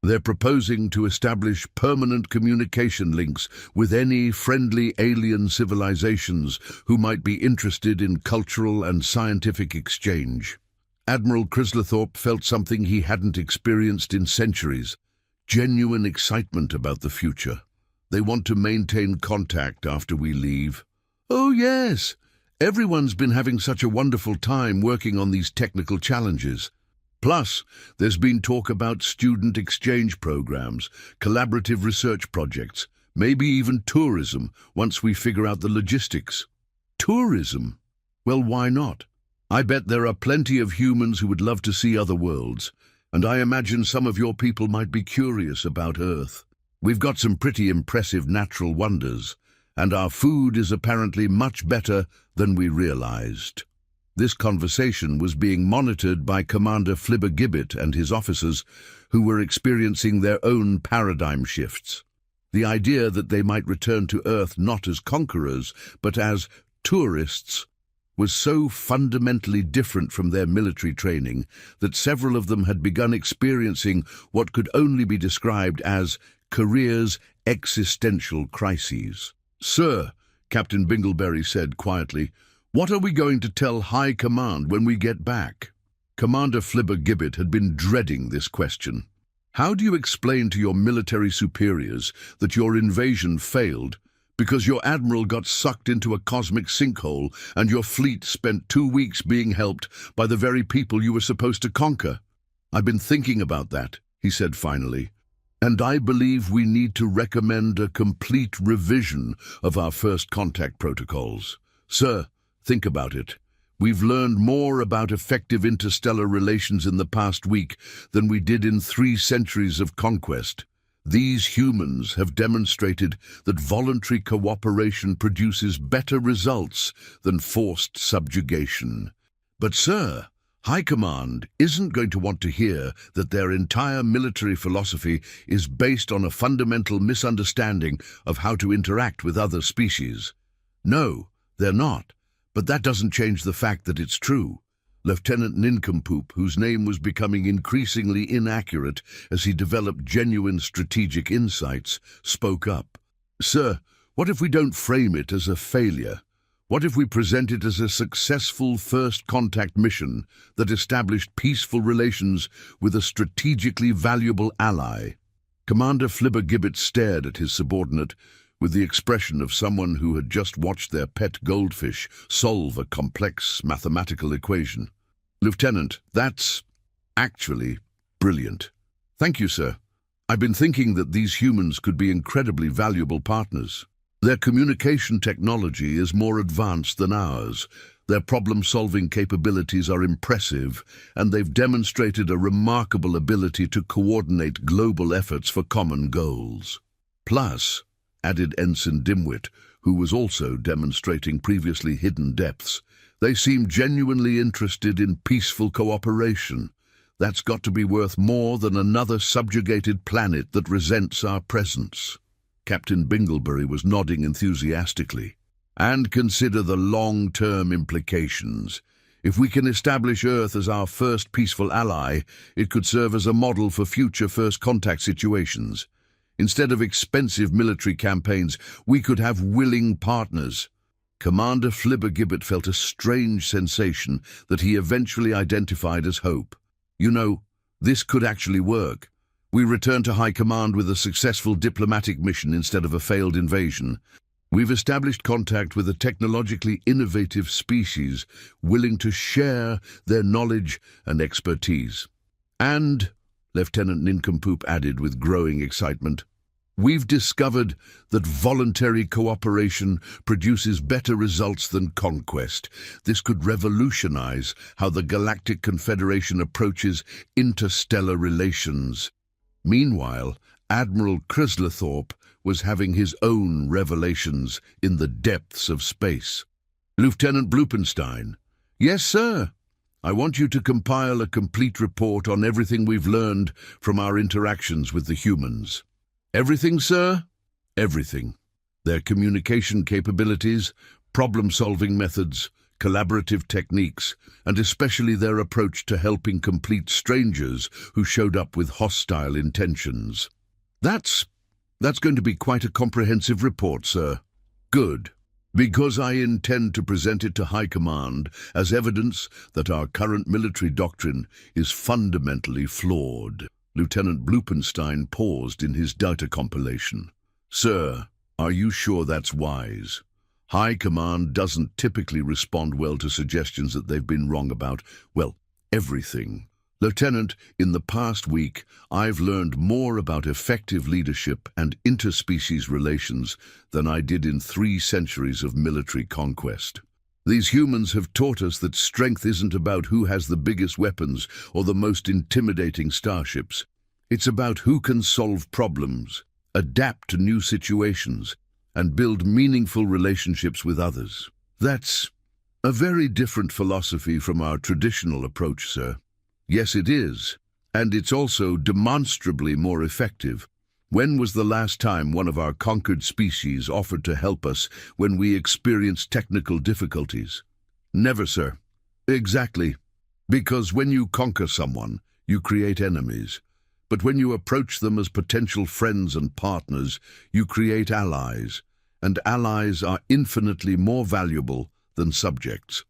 They're proposing to establish permanent communication links with any friendly alien civilizations who might be interested in cultural and scientific exchange. Admiral Chryslerthorpe felt something he hadn't experienced in centuries: genuine excitement about the future. They want to maintain contact after we leave. "Oh yes, everyone's been having such a wonderful time working on these technical challenges. Plus, there's been talk about student exchange programs, collaborative research projects, maybe even tourism once we figure out the logistics." "Tourism? Well, why not? I bet there are plenty of humans who would love to see other worlds, and I imagine some of your people might be curious about Earth. We've got some pretty impressive natural wonders, and our food is apparently much better than we realized." This conversation was being monitored by Commander Flibbergibbet and his officers, who were experiencing their own paradigm shifts. The idea that they might return to Earth not as conquerors, but as tourists, was so fundamentally different from their military training that several of them had begun experiencing what could only be described as career's existential crises. "Sir," Captain Bingleberry said quietly, "what are we going to tell High Command when we get back?" Commander Flibbergibbet had been dreading this question. "How do you explain to your military superiors that your invasion failed because your admiral got sucked into a cosmic sinkhole and your fleet spent 2 weeks being helped by the very people you were supposed to conquer?" "I've been thinking about that," he said finally, "and I believe we need to recommend a complete revision of our first contact protocols. Sir, think about it. We've learned more about effective interstellar relations in the past week than we did in 3 centuries of conquest. These humans have demonstrated that voluntary cooperation produces better results than forced subjugation. But, sir, High Command isn't going to want to hear that their entire military philosophy is based on a fundamental misunderstanding of how to interact with other species. No, they're not. But that doesn't change the fact that it's true." Lieutenant Nincompoop, whose name was becoming increasingly inaccurate as he developed genuine strategic insights, spoke up. "Sir, what if we don't frame it as a failure? What if we present it as a successful first contact mission that established peaceful relations with a strategically valuable ally?" Commander Flibbergibbet stared at his subordinate with the expression of someone who had just watched their pet goldfish solve a complex mathematical equation. "Lieutenant, that's actually brilliant." "Thank you, sir. I've been thinking that these humans could be incredibly valuable partners. Their communication technology is more advanced than ours. Their problem-solving capabilities are impressive, and they've demonstrated a remarkable ability to coordinate global efforts for common goals. Plus," added Ensign Dimwit, who was also demonstrating previously hidden depths, "they seem genuinely interested in peaceful cooperation. That's got to be worth more than another subjugated planet that resents our presence." Captain Bingleberry was nodding enthusiastically. "And consider the long-term implications. If we can establish Earth as our first peaceful ally, it could serve as a model for future first contact situations. Instead of expensive military campaigns, we could have willing partners. Commander Flibbergibbet felt a strange sensation that he eventually identified as hope. You know, this could actually work. We returned to High Command with a successful diplomatic mission instead of a failed invasion. We've established contact with a technologically innovative species willing to share their knowledge and expertise. And, Lieutenant Nincompoop added with growing excitement, we've discovered that voluntary cooperation produces better results than conquest. This could revolutionize how the Galactic Confederation approaches interstellar relations. Meanwhile, Admiral Chryslerthorpe was having his own revelations in the depths of space. Lieutenant Blupenstein. Yes, sir. I want you to compile a complete report on everything we've learned from our interactions with the humans. Everything, sir? Everything. Their communication capabilities, problem-solving methods, collaborative techniques, and especially their approach to helping complete strangers who showed up with hostile intentions. That's going to be quite a comprehensive report, sir. Good. Because I intend to present it to High Command as evidence that our current military doctrine is fundamentally flawed. Lieutenant Blupenstein paused in his data compilation. Sir, are you sure that's wise? High Command doesn't typically respond well to suggestions that they've been wrong about, well, everything. Lieutenant, in the past week, I've learned more about effective leadership and interspecies relations than I did in 3 centuries of military conquest. These humans have taught us that strength isn't about who has the biggest weapons or the most intimidating starships. It's about who can solve problems, adapt to new situations, and build meaningful relationships with others. That's a very different philosophy from our traditional approach, sir. Yes, it is, and it's also demonstrably more effective. When was the last time one of our conquered species offered to help us when we experienced technical difficulties? Never, sir. Exactly. Because when you conquer someone, you create enemies. But when you approach them as potential friends and partners, you create allies. And allies are infinitely more valuable than subjects.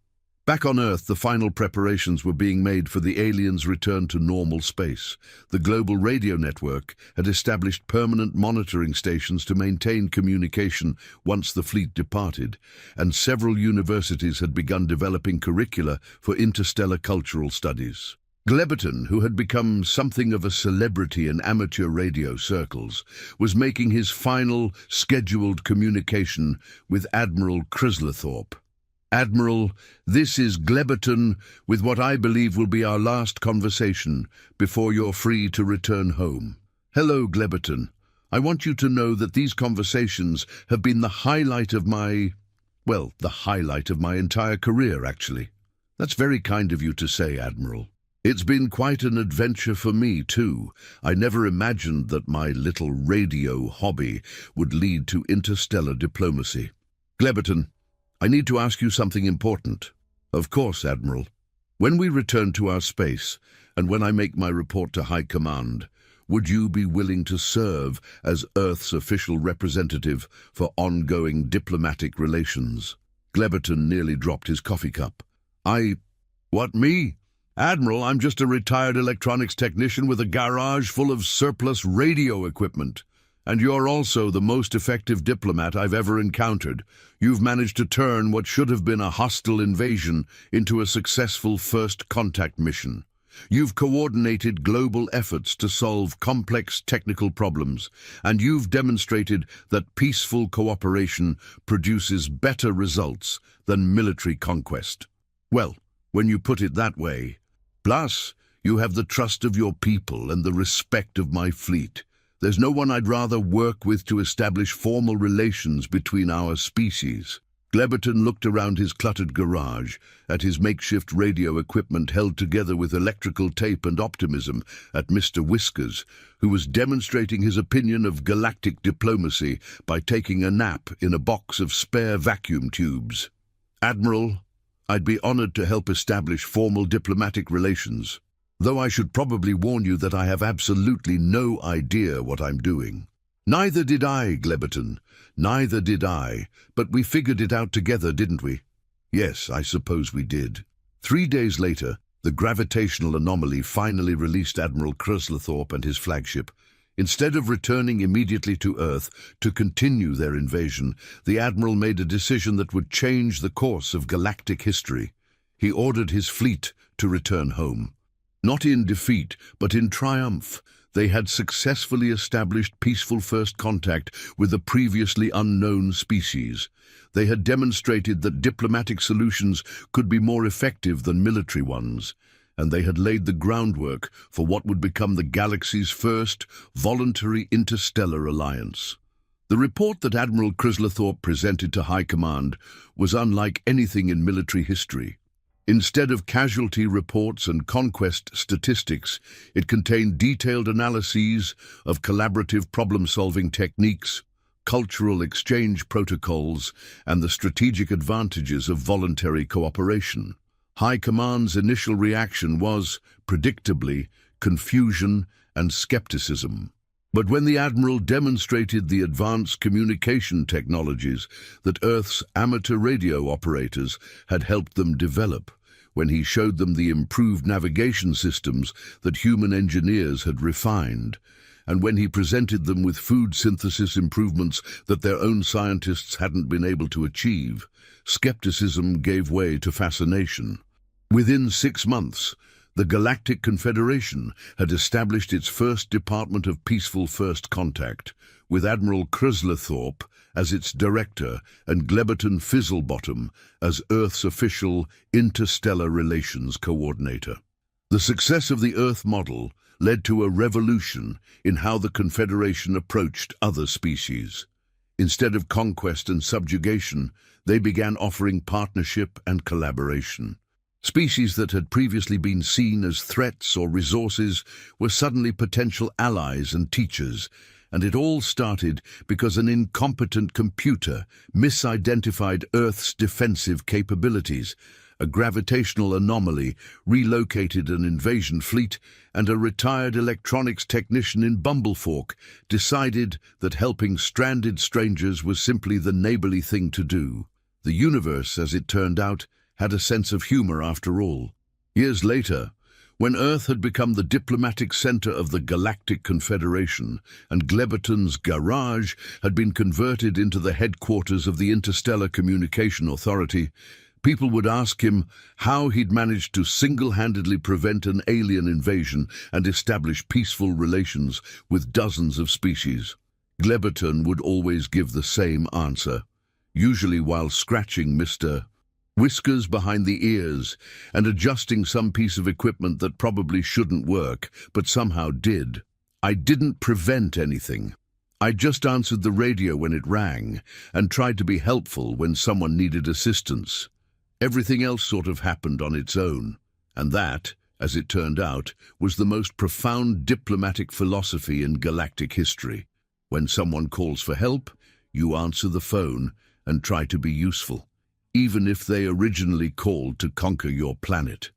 Back on Earth, the final preparations were being made for the aliens' return to normal space. The global radio network had established permanent monitoring stations to maintain communication once the fleet departed, and several universities had begun developing curricula for interstellar cultural studies. Gleberton, who had become something of a celebrity in amateur radio circles, was making his final scheduled communication with Admiral Chryslerthorpe. Admiral, this is Gleberton with what I believe will be our last conversation before you're free to return home. Hello, Gleberton. I want you to know that these conversations have been the highlight of my entire career, actually. That's very kind of you to say, Admiral. It's been quite an adventure for me, too. I never imagined that my little radio hobby would lead to interstellar diplomacy. Gleberton, I need to ask you something important. Of course, Admiral. When we return to our space, and when I make my report to High Command, would you be willing to serve as Earth's official representative for ongoing diplomatic relations? Gleberton nearly dropped his coffee cup. What, me? Admiral, I'm just a retired electronics technician with a garage full of surplus radio equipment. And you're also the most effective diplomat I've ever encountered. You've managed to turn what should have been a hostile invasion into a successful first contact mission. You've coordinated global efforts to solve complex technical problems, and you've demonstrated that peaceful cooperation produces better results than military conquest. Well, when you put it that way. Plus, you have the trust of your people and the respect of my fleet. There's no one I'd rather work with to establish formal relations between our species. Gleberton looked around his cluttered garage, at his makeshift radio equipment held together with electrical tape and optimism, at Mr. Whiskers, who was demonstrating his opinion of galactic diplomacy by taking a nap in a box of spare vacuum tubes. Admiral, I'd be honored to help establish formal diplomatic relations, though I should probably warn you that I have absolutely no idea what I'm doing." "Neither did I, Gleberton. Neither did I. But we figured it out together, didn't we?" "Yes, I suppose we did." 3 days later, the gravitational anomaly finally released Admiral Chryslerthorpe and his flagship. Instead of returning immediately to Earth to continue their invasion, the Admiral made a decision that would change the course of galactic history. He ordered his fleet to return home. Not in defeat, but in triumph. They had successfully established peaceful first contact with a previously unknown species. They had demonstrated that diplomatic solutions could be more effective than military ones, and they had laid the groundwork for what would become the galaxy's first voluntary interstellar alliance. The report that Admiral Chryslerthorpe presented to High Command was unlike anything in military history. Instead of casualty reports and conquest statistics, it contained detailed analyses of collaborative problem-solving techniques, cultural exchange protocols, and the strategic advantages of voluntary cooperation. High Command's initial reaction was, predictably, confusion and skepticism. But when the Admiral demonstrated the advanced communication technologies that Earth's amateur radio operators had helped them develop, when he showed them the improved navigation systems that human engineers had refined, and when he presented them with food synthesis improvements that their own scientists hadn't been able to achieve, skepticism gave way to fascination. Within 6 months, the Galactic Confederation had established its first Department of Peaceful First Contact, with Admiral Chryslerthorpe as its director and Gleberton Fizzlebottom as Earth's official interstellar relations coordinator. The success of the Earth model led to a revolution in how the Confederation approached other species. Instead of conquest and subjugation, they began offering partnership and collaboration. Species that had previously been seen as threats or resources were suddenly potential allies and teachers, and it all started because an incompetent computer misidentified Earth's defensive capabilities. A gravitational anomaly relocated an invasion fleet, and a retired electronics technician in Bumblefork decided that helping stranded strangers was simply the neighborly thing to do. The universe, as it turned out, had a sense of humor after all. Years later, when Earth had become the diplomatic center of the Galactic Confederation and Gleberton's garage had been converted into the headquarters of the Interstellar Communication Authority, people would ask him how he'd managed to single-handedly prevent an alien invasion and establish peaceful relations with dozens of species. Gleberton would always give the same answer, usually while scratching Mr. Whiskers behind the ears and adjusting some piece of equipment that probably shouldn't work, but somehow did. "I didn't prevent anything. I just answered the radio when it rang and tried to be helpful when someone needed assistance. Everything else sort of happened on its own." And that, as it turned out, was the most profound diplomatic philosophy in galactic history. When someone calls for help, you answer the phone and try to be useful, even if they originally called to conquer your planet.